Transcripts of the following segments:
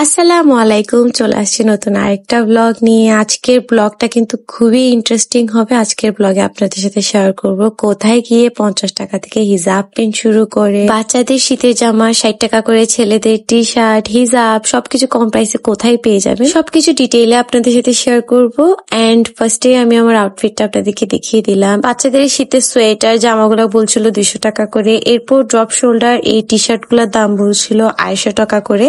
আসসালামু আলাইকুম, চলে আসছি নতুন আরেকটা ব্লগ নিয়ে। আজকের ব্লগটা কিন্তু খুবই ইন্টারেস্টিং হবে। আজকের ব্লগে আপনাদের সাথে শেয়ার করব কোথায় গিয়ে 50 টাকা থেকে হিজাব পিন শুরু করে বাচ্চাদের শীতের জামা 60 টাকা করে, ছেলেদের টি শার্ট, হিজাব সবকিছু কম প্রাইসে কোথায় পেয়ে যাবেন সবকিছু ডিটেইলে আপনাদের সাথে শেয়ার করব। এন্ড ফার্স্টে আমি আমার আউটফিটটা আপনাদেরকে দেখিয়ে দিলাম। বাচ্চাদের শীতের সোয়েটার জামাগুলো বলছিল 200 টাকা করে। এরপর ড্রপ শোল্ডার এই টি শার্ট গুলোর দাম বলছিল 250 টাকা করে,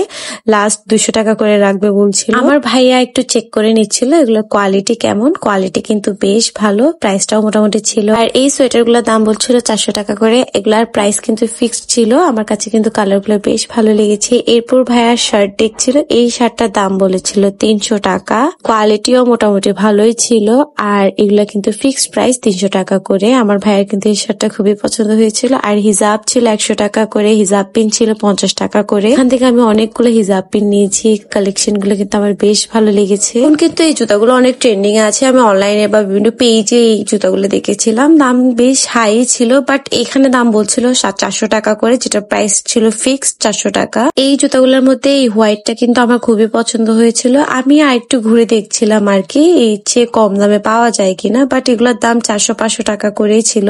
লাস্ট 200 টাকা করে রাখবে বলছিল। আমার ভাইয়া একটু চেক করে নিচ্ছিল এগুলো কোয়ালিটি কেমন। কোয়ালিটি কিন্তু বেশ ভালো, প্রাইসটাও মোটামুটি ছিল। আর এই সোয়েটার গুলোর দাম বলছিল 400 টাকা করে। এগুলার প্রাইস কিন্তু ফিক্সড ছিল। আমার কাছে কিন্তু কালার গুলো বেশ ভালো লেগেছে। এরপর ভাইয়া শার্ট দেখছিল, এই শার্টটার দাম বলেছিল 300 টাকা। কোয়ালিটিও মোটামুটি ভালোই ছিল। আর এগুলা কিন্তু ফিক্সড প্রাইস 300 টাকা করে। আমার ভাইয়ের কিন্তু এই শার্টটা খুবই পছন্দ হয়েছিল। আর হিজাব ছিল 100 টাকা করে, হিজাব পিন ছিল 50 টাকা করে। এখান থেকে আমি অনেকগুলো হিজাব পিন নিয়েছি। কালেকশন গুলো কিন্তু আমার বেশ ভালো লেগেছে। এখন কিন্তু এই জুতাগুলো অনেক ট্রেন্ডিং এ আছে। আমি অনলাইনে বা বিভিন্ন পেজে এই জুতাগুলো দেখেছিলাম, দাম বেশ হাই ছিল। বাট এখানে দাম বলছিল 400 টাকা করে, যেটা প্রাইস ছিল ফিক্সড 400 টাকা। এই জুতাগুলোর মধ্যে এই হোয়াইটটা কিন্তু আমার খুবই পছন্দ হয়েছিল। আমি আর একটু ঘুরে দেখছিলাম আর কি এর চেয়ে কম দামে পাওয়া যায় কিনা। বাট এগুলোর দাম 400-500 টাকা করেই ছিল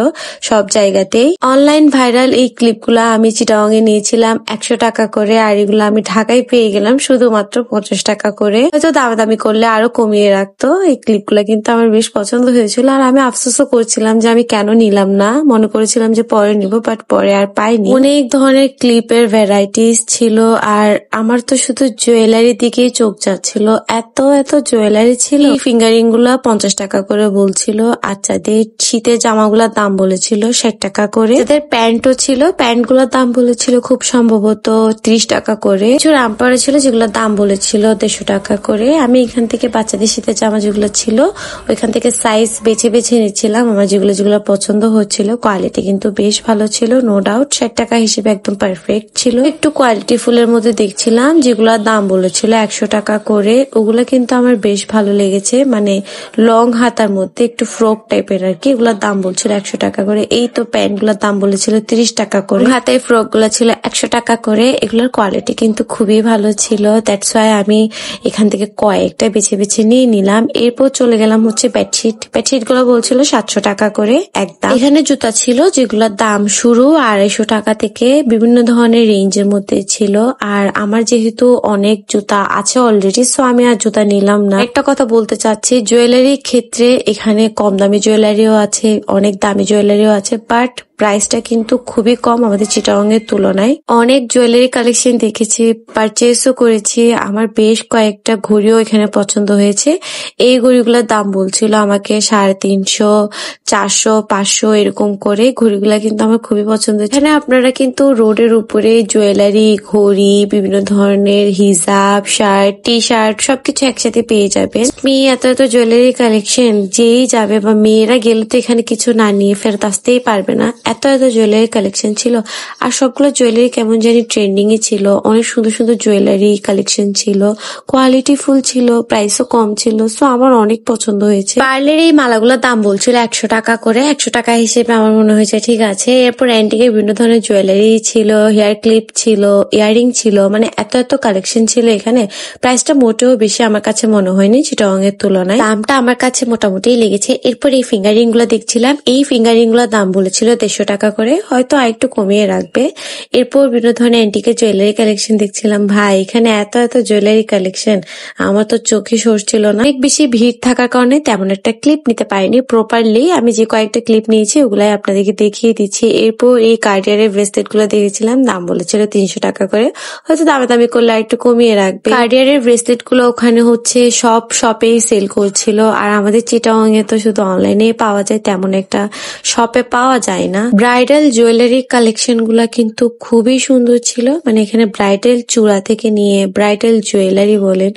সব জায়গাতেই। অনলাইন ভাইরাল এই ক্লিপগুলা আমি চিটাগাং এ নিয়েছিলাম 100 টাকা করে। আর এগুলো আমি ঢাকায় পেয়ে গেলাম শুধুমাত্র 50 টাকা করে। হয়তো দামাদামি করলে আরো কমিয়ে রাখতো। এই ক্লিপগুলো কিন্তু আমার বেশ পছন্দ হয়েছিল। আর আমি আফসোসও করছিলাম যে আমি কেন নিলাম না, মনে করেছিলাম যে পরে নিব, বাট পরে আর পাইনি। অনেক ধরনের ক্লিপের ভ্যারাইটিস ছিল। আর আমার তো শুধু জুয়েলারির দিকেই চোখ যাচ্ছিল, এত এত জুয়েলারি ছিল। ফিঙ্গারিং গুলা 50 টাকা করে বলছিল। বাচ্চাদের শীতের জামাগুলোর দাম বলেছিল 60 টাকা করে। যাদের প্যান্টও ছিল, প্যান্ট গুলোর দাম বলেছিল খুব সম্ভবত 30 টাকা করে। কিছু রামপারে ছিল যেগুলোর দাম বলেছিল 150 টাকা করে। আমি এখান থেকে বাচ্চাদের শীতের জামা যেগুলো ছিল ওইখান থেকে সাইজ বেছে বেছে নিচ্ছিলাম আমার যেগুলো যেগুলো পছন্দ হচ্ছিল। কোয়ালিটি কিন্তু বেশ ভালো ছিল, নো ডাউট। 60 টাকা হিসেবে একদম পারফেক্ট ছিল। একটু কোয়ালিটি ফুলের মধ্যে দেখছিলাম যেগুলোর দাম বলেছিল 100 টাকা করে। ওগুলো কিন্তু আমার বেশ ভালো লেগেছে, মানে লং হাতার মধ্যে একটু ফ্রক টাইপের আর কি। এগুলোর দাম বলছিল 100 টাকা করে। এই তো প্যান্ট গুলোর দাম বলেছিল 30 টাকা করে। হাতায় ফ্রক গুলো ছিল 100 টাকা করে। এগুলোর কোয়ালিটি কিন্তু খুবই ভালো ছিল। দ্যাটস ওয়াই আমি এখান থেকে কয়েকটা বেছে বেছে নিয়ে নিলাম। এরপর চলে গেলাম হচ্ছে বেডশিট। বেডশিট গুলো বলছিল 700 টাকা করে একদম। এখানে জুতা ছিল যেগুলোর দাম শুরু 250 টাকা থেকে, বিভিন্ন ধরনের রেঞ্জের মধ্যে ছিল। আর আমার যেহেতু অনেক জুতা আছে অলরেডি, সো আমি আর জুতা নিলাম না। একটা কথা বলতে চাচ্ছি, জুয়েলারির ক্ষেত্রে এখানে কম দামি জুয়েলারিও আছে, অনেক দামি জুয়েলারিও আছে, বাট প্রাইসটা কিন্তু খুবই কম আমাদের চিটাগাং এর তুলনায়। অনেক জুয়েলারি কালেকশন দেখেছি, পারচেজও করেছি। আমার বেশ কয়েকটা ঘড়িও এখানে পছন্দ হয়েছে। এই ঘড়িগুলোর দাম বলছিল আমাকে 350, 400, 500 এরকম করে। ঘড়িগুলা কিন্তু আমার খুবই পছন্দ। এখানে আপনারা কিন্তু রোডের উপরে জুয়েলারি, ঘড়ি, বিভিন্ন ধরনের হিজাব, শার্ট, টি শার্ট সবকিছু একসাথে পেয়ে যাবেন। মেয়ে এত এত জুয়েলারি কালেকশন, যেই যাবে বা মেয়েরা গেলে তো এখানে কিছু না নিয়ে ফেরত আসতেই পারবে না। এত এত জুয়েলারি কালেকশন ছিল। আর সবগুলো জুয়েলারি কেমন জানি ট্রেন্ডিং এ ছিল। অনেক সুন্দর সুন্দর জুয়েলারি কালেকশন ছিল, কোয়ালিটি ফুল ছিল, প্রাইসও কম ছিল। সো আমার অনেক পছন্দ হয়েছে। পার্লের এই মালাগুলোর দাম বলছিল 100 টাকা করে। 100 টাকা হিসেবে আমার মনে হয়েছে ঠিক আছে। এরপর অ্যান্টিকের বিভিন্ন ধরনের জুয়েলারি ছিল, হেয়ার ক্লিপ ছিল, ইয়ারিং ছিল, মানে এত এত কালেকশন ছিল এখানে। প্রাইসটা মোটেও বেশি আমার কাছে মনে হয়নি চিটাগাং এর তুলনায়। দামটা আমার কাছে মোটামুটি লেগেছে। এরপর এই ফিঙ্গারিং গুলো দেখছিলাম। এই ফিঙ্গারিং গুলোর দাম বলেছিল 150 টাকা করে, হয়তো আরেকটু কমিয়ে রাখবে। এরপর বিভিন্ন ধরনের অ্যান্টিকের জুয়েলারি কালেকশন দেখছিলাম। ভাই এখানে এত এত জুয়েলারি কালেকশন, আমার তো চোখে সরছিল না। অনেক বেশি ভিড় থাকার কারণে তেমন একটা ক্লিপ নিতে পারিনি প্রপারলি। আমি যে কয়েকটা ক্লিপ নিয়েছি ওগুলাই আপনাদেরকে দেখিয়ে দিচ্ছি। এরপর এই কার্ডিয়ারের ব্রেসলেট গুলো দেখেছিলাম, দাম বলেছিল 300 টাকা করে, হয়তো দামাদামি করলে একটু কমিয়ে রাখবে। কার্ডিয়ারের ব্রেসলেট গুলো ওখানে হচ্ছে সব শপেই সেল করছিল। আর আমাদের চিটাগাং এ তো শুধু অনলাইনে পাওয়া যায়, তেমন একটা শপে পাওয়া যায় না। ব্রাইডাল জুয়েলারি কালেকশন গুলা কিন্তু খুবই সুন্দর ছিল। মানে এখানে ব্রাইডাল চূড়া থেকে নিয়ে ব্রাইডাল জুয়েলারি বলেন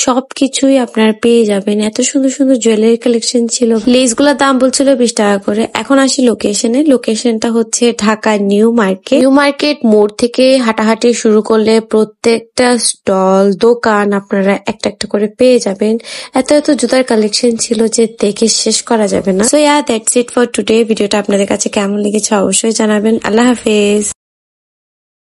সবকিছুই আপনারা পেয়ে যাবেন। এত সুন্দর সুন্দর জুয়েলারি কালেকশন ছিল। লেস গুলার দাম বলছিল 20 টাকা করে। এখন আসি লোকেশনে। লোকেশনটা হচ্ছে Dhaka new market. New market মোড় থেকে হাঁটাহাঁটি শুরু করলে প্রত্যেকটা স্টল, দোকান আপনারা একটা একটা করে পেয়ে যাবেন। এত এত জুতার কালেকশন ছিল যে দেখে শেষ করা যাবে না। So that's it for today. ভিডিওটা আপনাদের কাছে কেমন লেগেছে অবশ্যই জানাবেন। আল্লাহ হাফেজ।